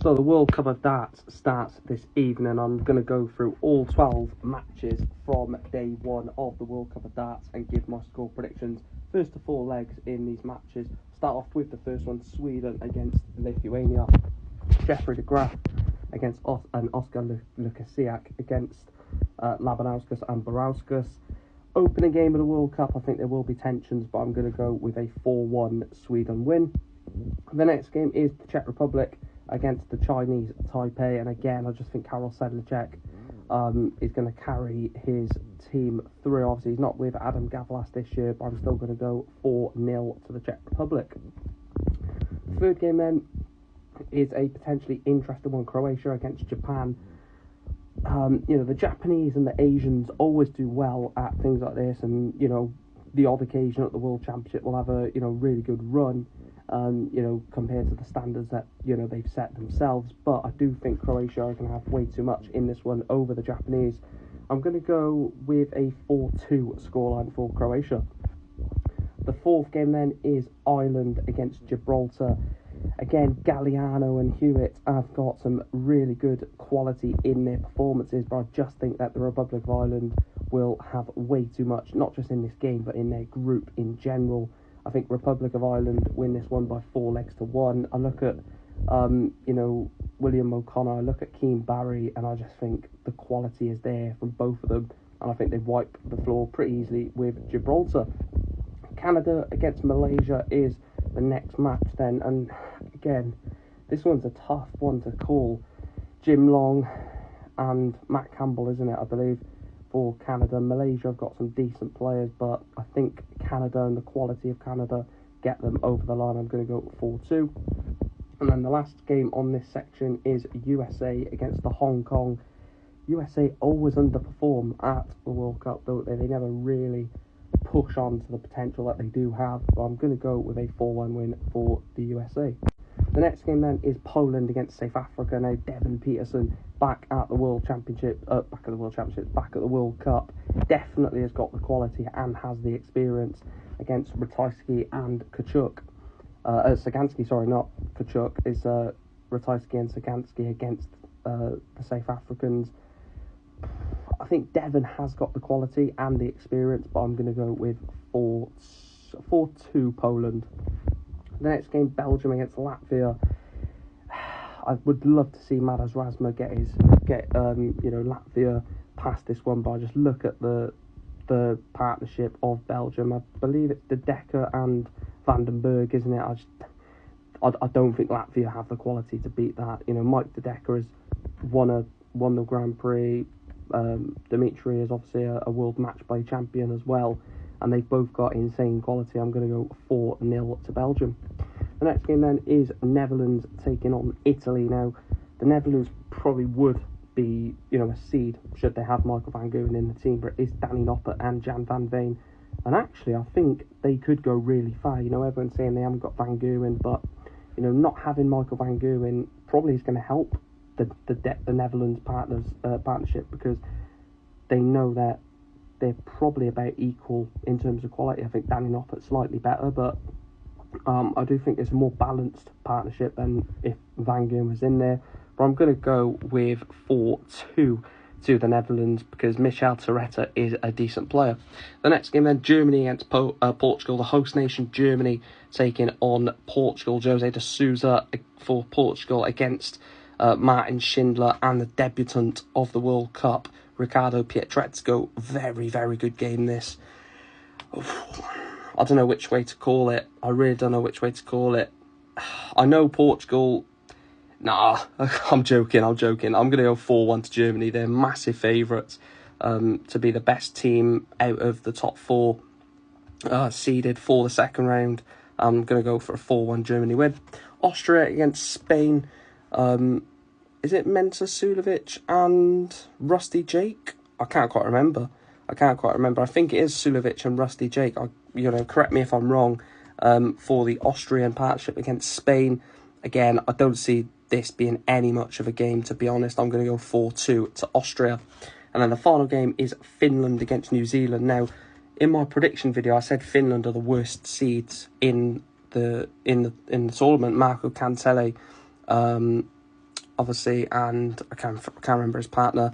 So the World Cup of Darts starts this evening. I'm going to go through all 12 matches from day one of the World Cup of Darts and give my score predictions. First of 4 legs in these matches. Start off with the first one, Sweden against Lithuania. Jeffrey de Graaf against Oscar Lukasiak against Labanauskas and Barauskas. Opening game of the World Cup, I think there will be tensions, but I'm going to go with a 4-1 Sweden win. The next game is the Czech Republic against the Chinese Taipei, and again I just think Karel Sedlacek is going to carry his team through. Obviously he's not with Adam Gavlas this year, but I'm still going to go 4-0 to the Czech Republic. The third game then is a potentially interesting one, Croatia against Japan. The Japanese and the Asians always do well at things like this, and the odd occasion at the World Championship will have a really good run. Compared to the standards that, they've set themselves. But I do think Croatia are going to have way too much in this one over the Japanese. I'm going to go with a 4-2 scoreline for Croatia. The fourth game then is Ireland against Gibraltar. Again, Galliano and Hewitt have got some really good quality in their performances, but I just think that the Republic of Ireland will have way too much, not just in this game, but in their group in general. I think Republic of Ireland win this one by 4-1. I look at, William O'Connor, I look at Keane Barry, and I just think the quality is there from both of them, and I think they wipe the floor pretty easily with Gibraltar. Canada against Malaysia is the next match then, and again, this one's a tough one to call. Jim Long and Matt Campbell, isn't it, I believe, for Canada. Malaysia have got some decent players, but I think Canada and the quality of Canada get them over the line. I'm going to go 4-2. And then the last game on this section is USA against the Hong Kong. USA always underperform at the World Cup, don't they? They never really push on to the potential that they do have, but I'm going to go with a 4-1 win for the USA. The next game then is Poland against South Africa. Now Devon Peterson back at the World Cup, definitely has got the quality and has the experience against Ratajski and Kachuk. Sagansky, sorry, not Kachuk, is Ratajski and Sagansky against the South Africans. I think Devon has got the quality and the experience, but I'm going to go with 4-2 Poland. The next game, Belgium against Latvia. I would love to see Madas Razma get Latvia past this one, but I just look at the partnership of Belgium. I believe it's De Decker and Van den Berg, isn't it? I don't think Latvia have the quality to beat that. Mike De Decker has won the Grand Prix. Dimitri is obviously a world match play champion as well, and they've both got insane quality. I'm going to go 4-0 to Belgium. The next game then is Netherlands taking on Italy. Now, the Netherlands probably would be, a seed should they have Michael van Gerwen in the team, but it is Danny Noppert and Jan van Veen. And actually, I think they could go really far. Everyone's saying they haven't got Van Gerwen, but, not having Michael van Gerwen probably is going to help the Netherlands partnership, because they know that they're probably about equal in terms of quality. I think Danny Noppert's slightly better, but I do think it's a more balanced partnership than if Van Gerwen was in there. But I'm going to go with 4-2 to the Netherlands, because Michel Torretta is a decent player. The next game then, Germany against Portugal. The host nation, Germany, taking on Portugal. Jose de Sousa for Portugal against Martin Schindler and the debutant of the World Cup, Ricardo Pietrezco. Very, very good game this. I don't know which way to call it. I really don't know which way to call it. I know Portugal... Nah, I'm joking. I'm going to go 4-1 to Germany. They're massive favourites to be the best team out of the top 4 seeded for the second round. I'm going to go for a 4-1 Germany win. Austria against Spain. Is it Mensa Sulovic and Rusty Jake? I can't quite remember. I think it is Sulovic and Rusty Jake. Correct me if I'm wrong. For the Austrian partnership against Spain. Again, I don't see this being any much of a game, to be honest. I'm going to go 4-2 to Austria. And then the final game is Finland against New Zealand. Now, in my prediction video, I said Finland are the worst seeds in the tournament. Marco Cantele obviously, and I can't remember his partner,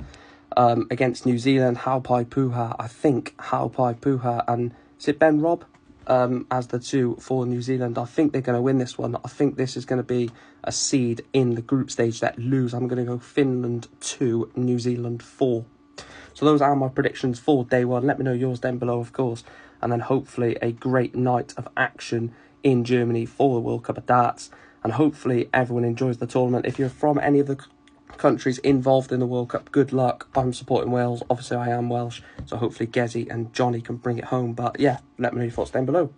against New Zealand, Haupai Puha, I think Haupai Puha, and is it Ben Robb, as the two for New Zealand. I think they're going to win this one. I think this is going to be a seed in the group stage that lose. I'm going to go Finland 2, New Zealand 4. So those are my predictions for day one. Let me know yours down below, of course. And then hopefully a great night of action in Germany for the World Cup of Darts. And hopefully everyone enjoys the tournament. If you're from any of the countries involved in the World Cup, good luck. I'm supporting Wales. Obviously, I am Welsh. So hopefully Gezi and Johnny can bring it home. But yeah, let me know your thoughts down below.